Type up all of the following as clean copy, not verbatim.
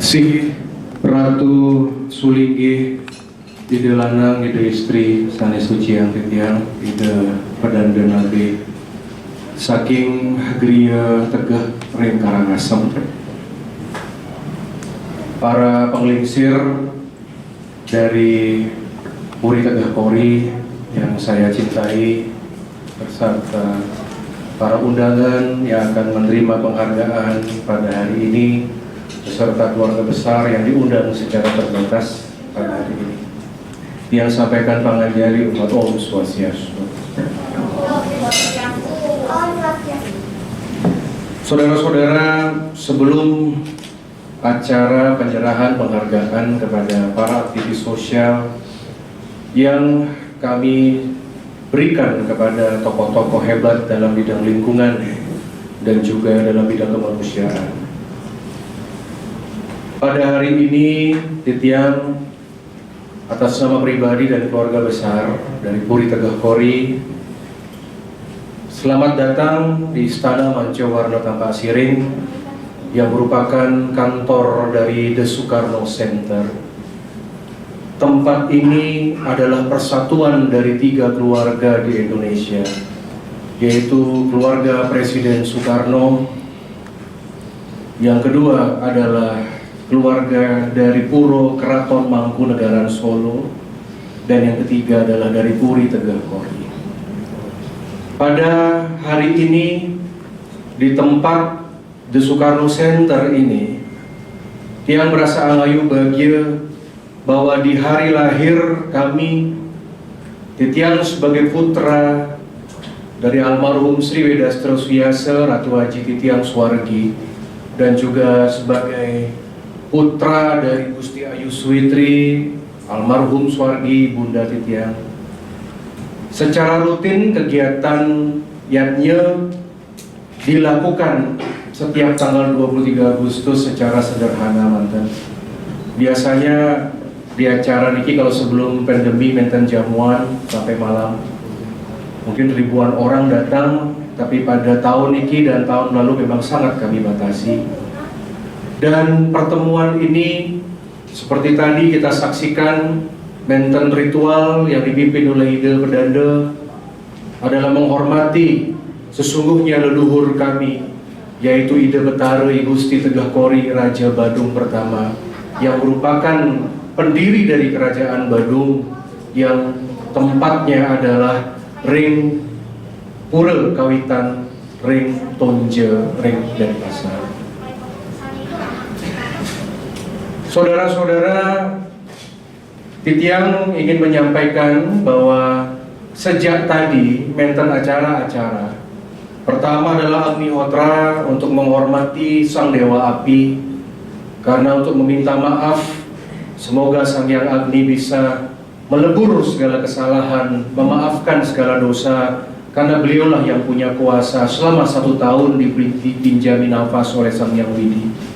Si Ratu Sulinggi ide lanang, ide istri, sanes suci yang titiang, ide pedanda nabi, saking Gria Tegeh Ring Karangasem. Para penglingsir dari Puri Tegeh Kori yang saya cintai, beserta para undangan yang akan menerima penghargaan pada hari ini, beserta keluarga besar yang diundang secara terbatas pada hari ini. Yang sampaikan Panganjari umat Om Swastiastu. Saudara-saudara, sebelum acara penyerahan penghargaan kepada para aktivis sosial yang kami berikan kepada tokoh-tokoh hebat dalam bidang lingkungan dan juga dalam bidang kemanusiaan. Pada hari ini, Titiang atas nama pribadi dan keluarga besar dari Puri Tegeh Kori, selamat datang di Istana Mancowarno Tampak Siring yang merupakan kantor dari The Soekarno Center. Tempat ini adalah persatuan dari 3 keluarga di Indonesia, yaitu keluarga Presiden Soekarno, yang kedua adalah keluarga dari Puro Keraton Mangkunegaran Solo, dan yang ketiga adalah dari Puri Tegeh Kori. Pada hari ini, di tempat The Soekarno Center ini, Tiang merasa angayu bahagia bahwa di hari lahir kami, Titiang sebagai putra dari almarhum Sri Wedastro Suyase Ratu Haji Titiang Suwargi, dan juga sebagai putra dari Gusti Ayu Switri almarhum Suwargi Bunda Titiang, secara rutin kegiatan yatnya dilakukan setiap tanggal 23 Agustus secara sederhana mantan. Biasanya di acara niki kalau sebelum pandemi menten jamuan sampai malam, mungkin ribuan orang datang, tapi pada tahun niki dan tahun lalu memang sangat kami batasi. Dan pertemuan ini seperti tadi kita saksikan, menten ritual yang dipimpin oleh Ide Pedanda adalah menghormati sesungguhnya leluhur kami, yaitu Ide Betare Gusti Tegeh Kori Raja Badung pertama, yang merupakan pendiri dari Kerajaan Badung, yang tempatnya adalah Ring Pura Kawitan, Ring Tonje, Ring Denpasar. Saudara-saudara, Titiang ingin menyampaikan bahwa sejak tadi menten acara-acara. Pertama adalah Agnihotra untuk menghormati Sang Dewa Api, karena untuk meminta maaf, semoga Sang Hyang Agni bisa melebur segala kesalahan, memaafkan segala dosa, karena beliaulah yang punya kuasa selama 1 tahun dipinjami nafas oleh Sang Hyang Widi.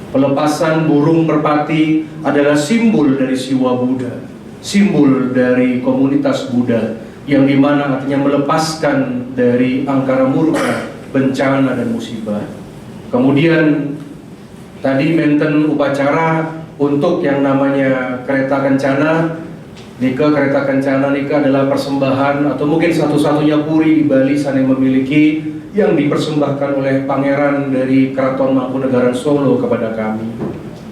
Pelepasan burung merpati adalah simbol dari Siwa Buddha, simbol dari komunitas Buddha, yang dimana artinya melepaskan dari angkara murka, bencana dan musibah. Kemudian tadi menten upacara untuk yang namanya kereta kencana. Kereta kencana nika adalah persembahan atau mungkin satu-satunya puri di Bali sana yang memiliki, yang dipersembahkan oleh pangeran dari Keraton Mangkunegaran Solo kepada kami.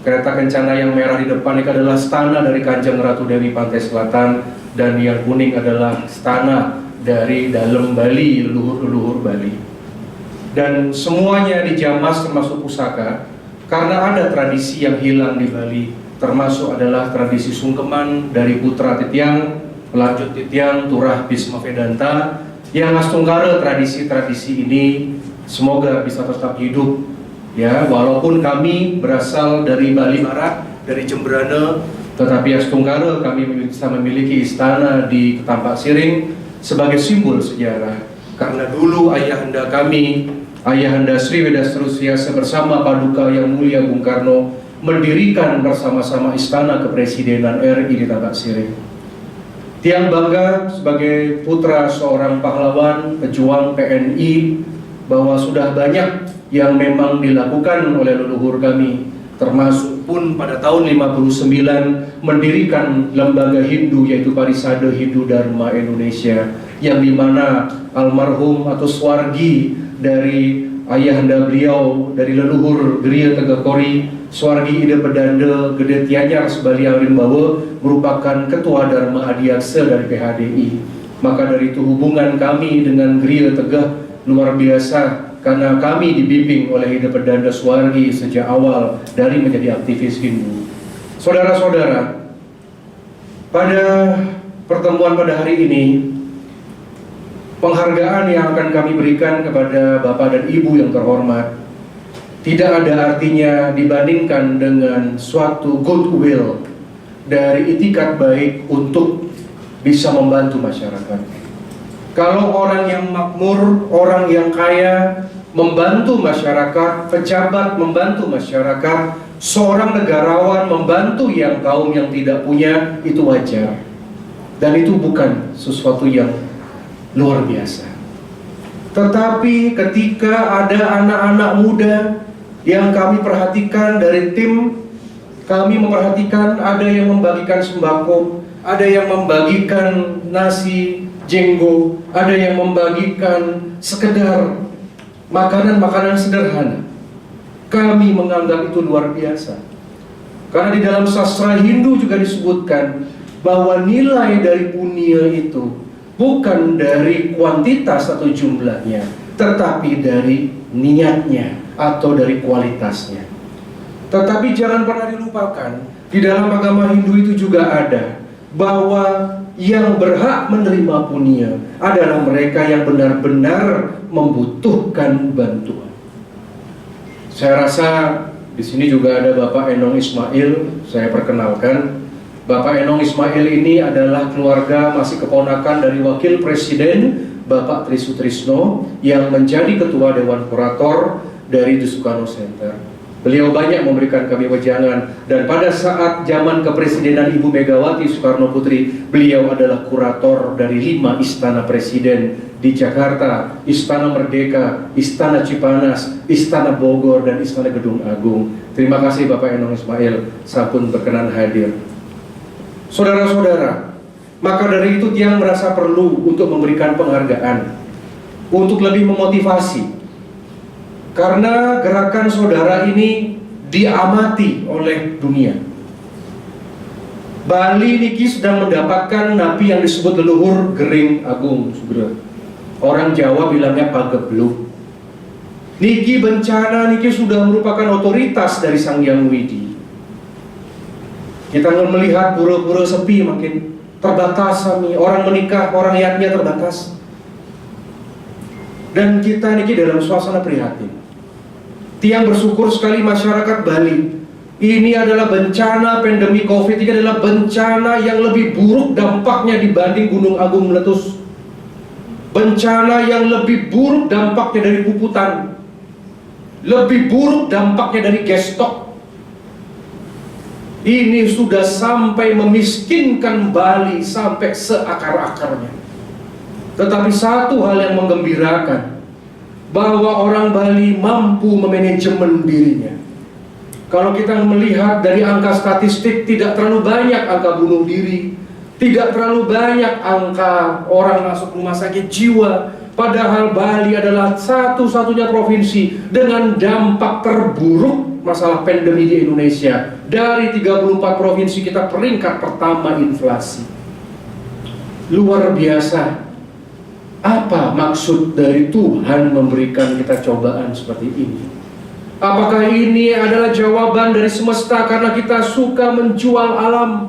Kereta kencana yang merah di depan ini adalah stana dari Kanjeng Ratu Dewi Pantai Selatan, dan yang kuning adalah stana dari dalam Bali, leluhur-leluhur Bali. Dan semuanya dijamas termasuk pusaka, karena ada tradisi yang hilang di Bali, termasuk adalah tradisi sungkeman dari putra Titiang, pelanjut Titiang, Turah Bisma Vedanta, yang astungkara tradisi-tradisi ini semoga bisa tetap hidup, ya, walaupun kami berasal dari Bali Barat, dari Jembrana, tetapi astungkara kami bisa memiliki istana di Tampak Siring sebagai simbol sejarah, karena dulu ayahanda kami, ayahanda Sri Wedastro Suyase bersama Paduka Yang Mulia Bung Karno mendirikan bersama-sama istana kepresidenan RI di Tampak Siring. Tiang bangga sebagai putra seorang pahlawan, pejuang PNI, bahwa sudah banyak yang memang dilakukan oleh leluhur kami termasuk pun pada tahun 59 mendirikan lembaga Hindu yaitu Parisade Hindu Dharma Indonesia, yang dimana almarhum atau Swargi dari ayahanda beliau, dari leluhur Geria Tegakori, Swargi Ida Pedanda Gede Tianyar Sebali Arimbawa, merupakan ketua Dharma Adiaksa dari PHDI. Maka dari itu hubungan kami dengan Geria Tegah luar biasa, karena kami dibimbing oleh Ida Pedanda Swargi sejak awal dari menjadi aktivis Hindu. Saudara-saudara, pada pertemuan pada hari ini, penghargaan yang akan kami berikan kepada Bapak dan Ibu yang terhormat tidak ada artinya dibandingkan dengan suatu goodwill dari itikat baik untuk bisa membantu masyarakat. Kalau orang yang makmur, orang yang kaya membantu masyarakat, pejabat membantu masyarakat, seorang negarawan membantu kaum yang tidak punya, itu wajar. Dan itu bukan sesuatu yang luar biasa. Tetapi ketika ada anak-anak muda yang kami perhatikan dari tim, kami memperhatikan ada yang membagikan sembako, ada yang membagikan nasi jenggo, ada yang membagikan sekedar makanan-makanan sederhana. Kami menganggap itu luar biasa. Karena di dalam sastra Hindu juga disebutkan bahwa nilai dari punya itu bukan dari kuantitas atau jumlahnya, tetapi dari niatnya atau dari kualitasnya. Tetapi jangan pernah dilupakan, di dalam agama Hindu itu juga ada bahwa yang berhak menerima punya adalah mereka yang benar-benar membutuhkan bantuan. Saya rasa di sini juga ada Bapak Enong Ismail, saya perkenalkan. Bapak Enong Ismail ini adalah keluarga masih keponakan dari Wakil Presiden Bapak Tri Sutrisno yang menjadi Ketua Dewan Kurator dari The Sukarno Center. Beliau banyak memberikan kami wejangan, dan pada saat zaman kepresidenan Ibu Megawati Soekarno Putri, beliau adalah kurator dari 5 istana presiden di Jakarta: Istana Merdeka, Istana Cipanas, Istana Bogor, dan Istana Gedung Agung. Terima kasih Bapak Enong Ismail, sampun berkenan hadir. Saudara-saudara, maka dari itu Tiang merasa perlu untuk memberikan penghargaan, untuk lebih memotivasi. Karena gerakan saudara ini diamati oleh dunia. Bali niki sedang mendapatkan napi yang disebut leluhur Gering Agung, saudara. Orang Jawa bilangnya pagebluk. Niki bencana niki sudah merupakan otoritas dari Sang Hyang Widi. Kita melihat pura-pura sepi makin terbatas, orang menikah, orang yatnya terbatas. Dan kita niki dalam suasana prihatin. Tiang bersyukur sekali masyarakat Bali. Ini adalah bencana pandemi COVID, ini adalah bencana yang lebih buruk dampaknya dibanding Gunung Agung meletus. Bencana yang lebih buruk dampaknya dari puputan, lebih buruk dampaknya dari gestok. Ini sudah sampai memiskinkan Bali sampai seakar-akarnya. Tetapi satu hal yang menggembirakan, bahwa orang Bali mampu memanajemen dirinya. Kalau kita melihat dari angka statistik, tidak terlalu banyak angka bunuh diri, tidak terlalu banyak angka orang masuk rumah sakit jiwa. Padahal Bali adalah satu-satunya provinsi dengan dampak terburuk masalah pandemi di Indonesia. Dari 34 provinsi kita peringkat pertama inflasi. Luar biasa. Apa maksud dari Tuhan memberikan kita cobaan seperti ini? Apakah ini adalah jawaban dari semesta karena kita suka menjual alam?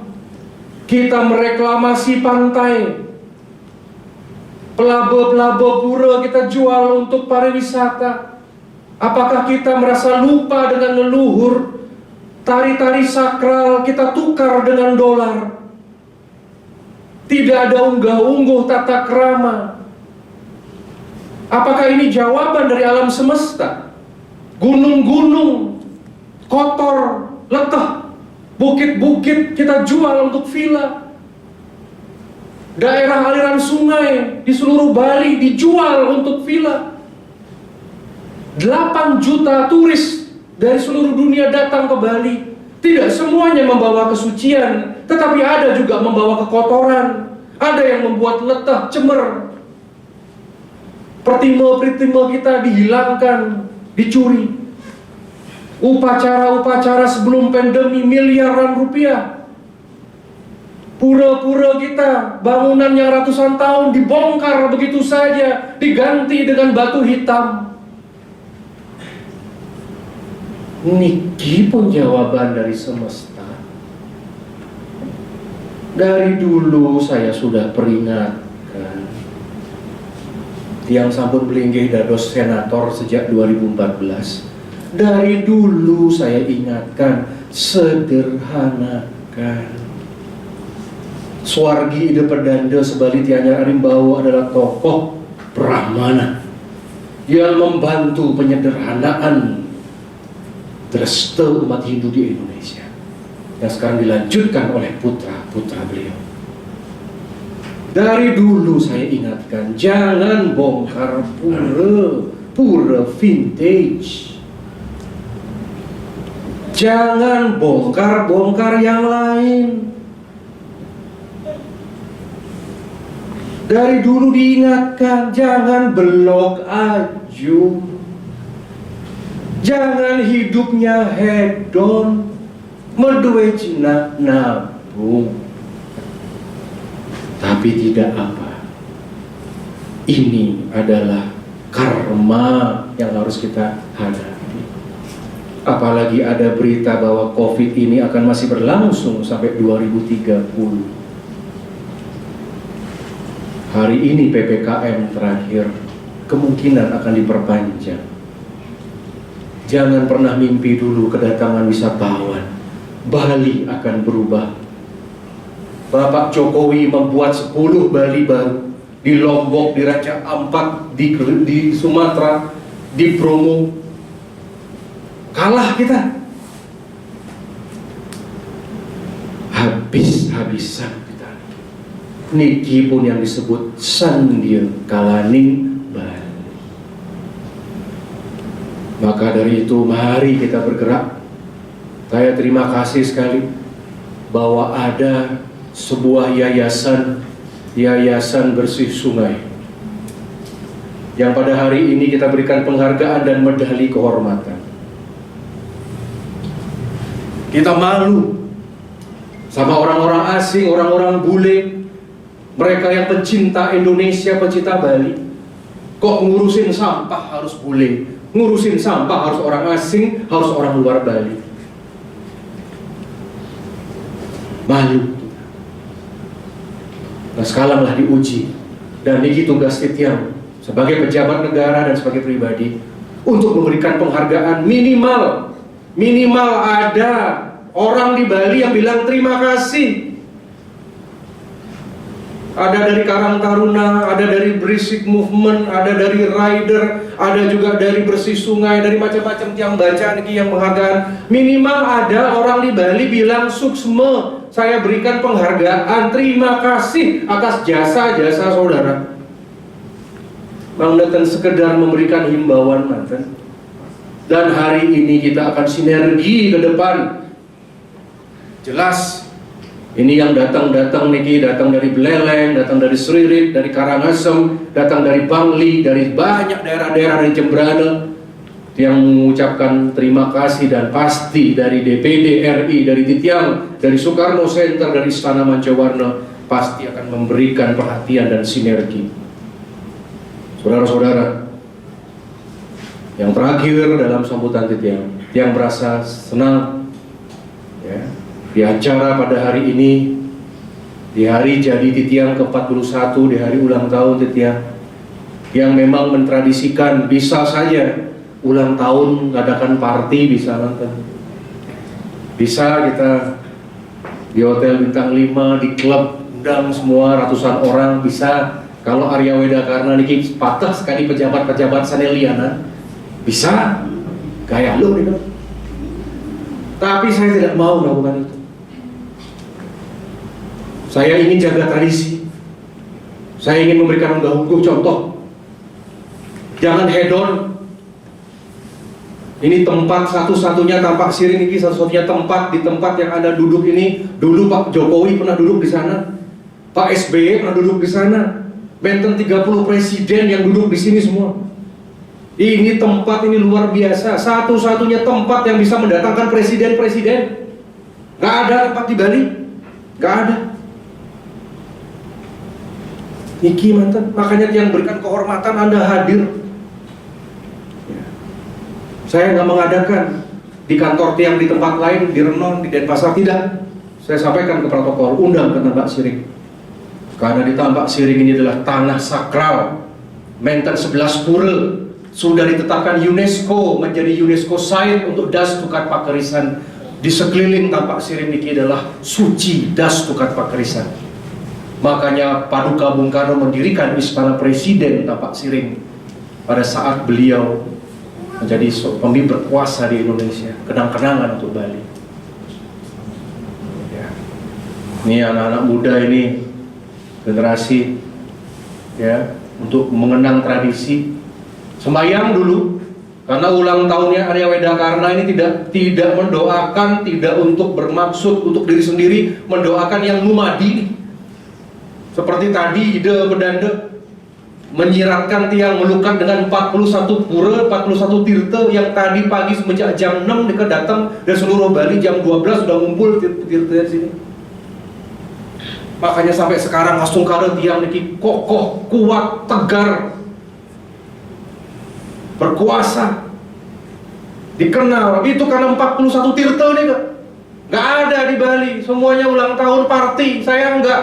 Kita mereklamasi pantai, pelabuh-pelabuh pura kita jual untuk pariwisata. Apakah kita merasa lupa dengan leluhur? Tari-tari sakral kita tukar dengan dolar. Tidak ada unggah-ungguh tata krama. Apakah ini jawaban dari alam semesta? Gunung-gunung kotor, letah, bukit-bukit kita jual untuk villa. Daerah aliran sungai di seluruh Bali dijual untuk villa. 8 juta turis dari seluruh dunia datang ke Bali. Tidak semuanya membawa kesucian, tetapi ada juga membawa kekotoran. Ada yang membuat letah, cemer. Pertimba-pertimba kita dihilangkan, dicuri. Upacara-upacara sebelum pandemi miliaran rupiah. Pura-pura kita, bangunan yang ratusan tahun dibongkar begitu saja, diganti dengan batu hitam. Niki pun jawaban dari semesta. Dari dulu saya sudah peringatkan. Tiang sampun belinggih dados senator sejak 2014. Dari dulu saya ingatkan, sederhanakan. Swargi Ide Perdanda Sebali Tianyar Arimbawo adalah tokoh Brahmana yang membantu penyederhanaan dresta umat Hindu di Indonesia, yang sekarang dilanjutkan oleh putra-putra beliau. Dari dulu saya ingatkan, jangan bongkar pura vintage. Jangan bongkar yang lain. Dari dulu diingatkan, jangan belok aju. Jangan hidupnya hedon, meduwe cina nabung. Tapi tidak apa. Ini adalah karma yang harus kita hadapi. Apalagi ada berita bahwa COVID ini akan masih berlangsung sampai 2030. Hari ini PPKM terakhir, kemungkinan akan diperpanjang. Jangan pernah mimpi dulu kedatangan wisatawan. Bali akan berubah. Bapak Jokowi membuat 10 Bali baru di Lombok, di Raja Ampat, di Sumatera, di Bromo. Kalah kita. Habis-habisan kita. Niki pun yang disebut Sandya Kalaning Bali. Maka dari itu mari kita bergerak. Saya terima kasih sekali bahwa ada sebuah yayasan bersih sungai yang pada hari ini kita berikan penghargaan dan medali kehormatan. Kita malu sama orang-orang asing, orang-orang bule, mereka yang pencinta Indonesia, pencinta Bali. Kok ngurusin sampah harus bule, ngurusin sampah harus orang asing, harus orang luar Bali. Malu. Nah, sekaranglah diuji. Dan ini tugas Titiang sebagai pejabat negara dan sebagai pribadi untuk memberikan penghargaan minimal ada orang di Bali yang bilang terima kasih. Ada dari Karang Taruna, ada dari Berisik Movement, ada dari Rider, ada juga dari Bersih Sungai, dari macam-macam yang baca niki yang penghargaan. Minimal ada orang di Bali bilang suksme, saya berikan penghargaan, terima kasih atas jasa-jasa saudara. Bang Neten sekedar memberikan himbauan manten. Dan hari ini kita akan sinergi ke depan. Jelas. Ini yang datang niki, datang dari Beleleng, datang dari Sririt, dari Karangasem, datang dari Bangli, dari banyak daerah-daerah dari Jembrana yang mengucapkan terima kasih, dan pasti dari DPD RI, dari Titiang, dari Soekarno Center, dari Istana Mancawarna pasti akan memberikan perhatian dan sinergi. Saudara-saudara, yang terakhir dalam sambutan Titiang, yang merasa senang ya, di acara pada hari ini, di hari jadi Titiang ke-41, di hari ulang tahun Titiang, yang memang mentradisikan bisa saja ulang tahun ngadakan party, bisa nonton, bisa kita di hotel bintang 5, di klub undang semua ratusan orang, bisa. Kalau Arya Weda karena niki patah sekali pejabat-pejabat saneliana, bisa gaya lu gitu. Tapi saya tidak mau melakukan itu. Saya ingin jaga tradisi. Saya ingin memberikan unggah-ungguh contoh. Jangan hedon. Ini tempat satu-satunya tampak siring ini, satu-satunya tempat di tempat yang Anda duduk ini. Dulu Pak Jokowi pernah duduk di sana, Pak SBY pernah duduk di sana, benten 30 presiden yang duduk di sini semua. Ini tempat ini luar biasa, satu-satunya tempat yang bisa mendatangkan presiden-presiden. Gak ada tempat di Bali, gak ada. Niki mantan, makanya yang berikan kehormatan Anda hadir. Saya nggak mengadakan di kantor tiang di tempat lain, di Renon, di Denpasar, tidak. Saya sampaikan ke protokol, undang ke Tambak Siring. Karena di Tambak Siring ini adalah tanah sakral, Menten 11 Pura, sudah ditetapkan UNESCO menjadi UNESCO Site untuk Das Tukat Pakerisan. Di sekeliling Tambak Siring ini adalah suci Das Tukat Pakerisan. Makanya Paduka Bung Karno mendirikan Istana Presiden Tambak Siring pada saat beliau menjadi pemimpin berkuasa di Indonesia, kenang-kenangan untuk Bali. Ya. Ini anak-anak muda ini, generasi, ya, untuk mengenang tradisi. Sembayang dulu, karena ulang tahunnya Arya Wedakarna ini tidak mendoakan, tidak untuk bermaksud untuk diri sendiri, mendoakan yang numadi. Seperti tadi ide pedanda menyiratkan tiang melukat dengan 41 pura, 41 tirta yang tadi pagi semenjak jam 6 mereka datang dari seluruh Bali, jam 12 sudah ngumpul tirta di sini. Makanya sampai sekarang Asungkara tiang niki kokoh, kuat, tegar, berkuasa, dikenal. Itu karena 41 tirta nih, nggak ada di Bali. Semuanya ulang tahun party, saya nggak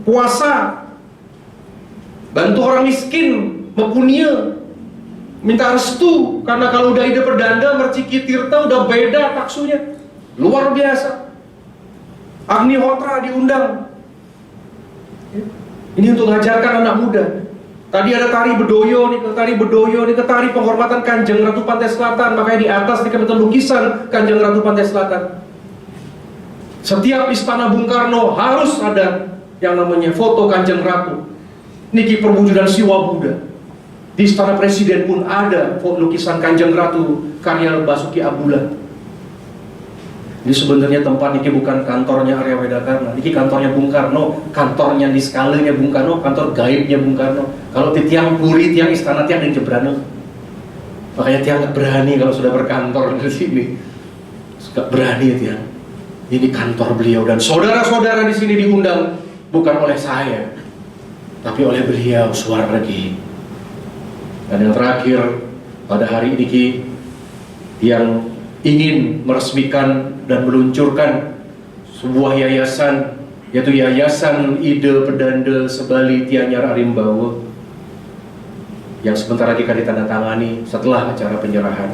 puasa, bantu orang miskin, mempunia, minta restu. Karena kalau udah ide perdanda, Merciki Tirta udah beda taksunya, luar biasa. Agni Hotra diundang. Ini untuk mengajarkan anak muda. Tadi ada tari bedoyo nih, tari penghormatan Kanjeng Ratu Pantai Selatan. Makanya di atas dikenakan lukisan Kanjeng Ratu Pantai Selatan. Setiap istana Bung Karno harus ada yang namanya foto Kanjeng Ratu. Niki perwujudan Siwa Buddha. Di Istana Presiden pun ada lukisan Kanjeng Ratu karya Basuki Abdullah. Ini sebenarnya tempat niki bukan kantornya Arya Wedakarna, niki kantornya Bung Karno, kantornya di skalanya Bung Karno, kantor gaibnya Bung Karno. Kalau di tiang puri, tiang istana, tiang yang jebrano. Makanya tiang nggak berani kalau sudah berkantor di sini. Nggak berani tiang. Ini kantor beliau dan saudara-saudara di sini diundang bukan oleh saya, tapi oleh beliau Suwargi. Dan yang terakhir pada hari ini yang ingin meresmikan dan meluncurkan sebuah yayasan, yaitu Yayasan Ide Pedanda Sebali Tianyar Arimbawa, yang sebentar lagi akan ditandatangani setelah acara penyerahan.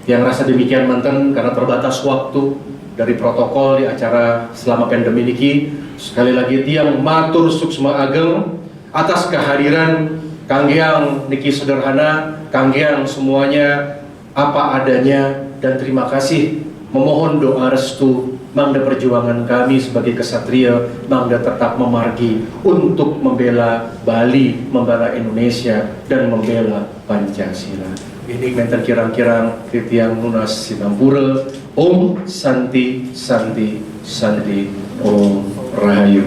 Yang rasa demikian manten karena terbatas waktu dari protokol di acara selama pandemi ini. Sekali lagi tiang matur suksma ageng atas kehadiran kanggeang niki sederhana, kanggeang semuanya apa adanya, dan terima kasih. Memohon doa restu mangda perjuangan kami sebagai kesatria mangda tetap memargi untuk membela Bali, membela Indonesia, dan membela Pancasila. Ini menten kirang-kirang titiang nunas Sinampura. Om Santi Santi Santi Om Rahayu.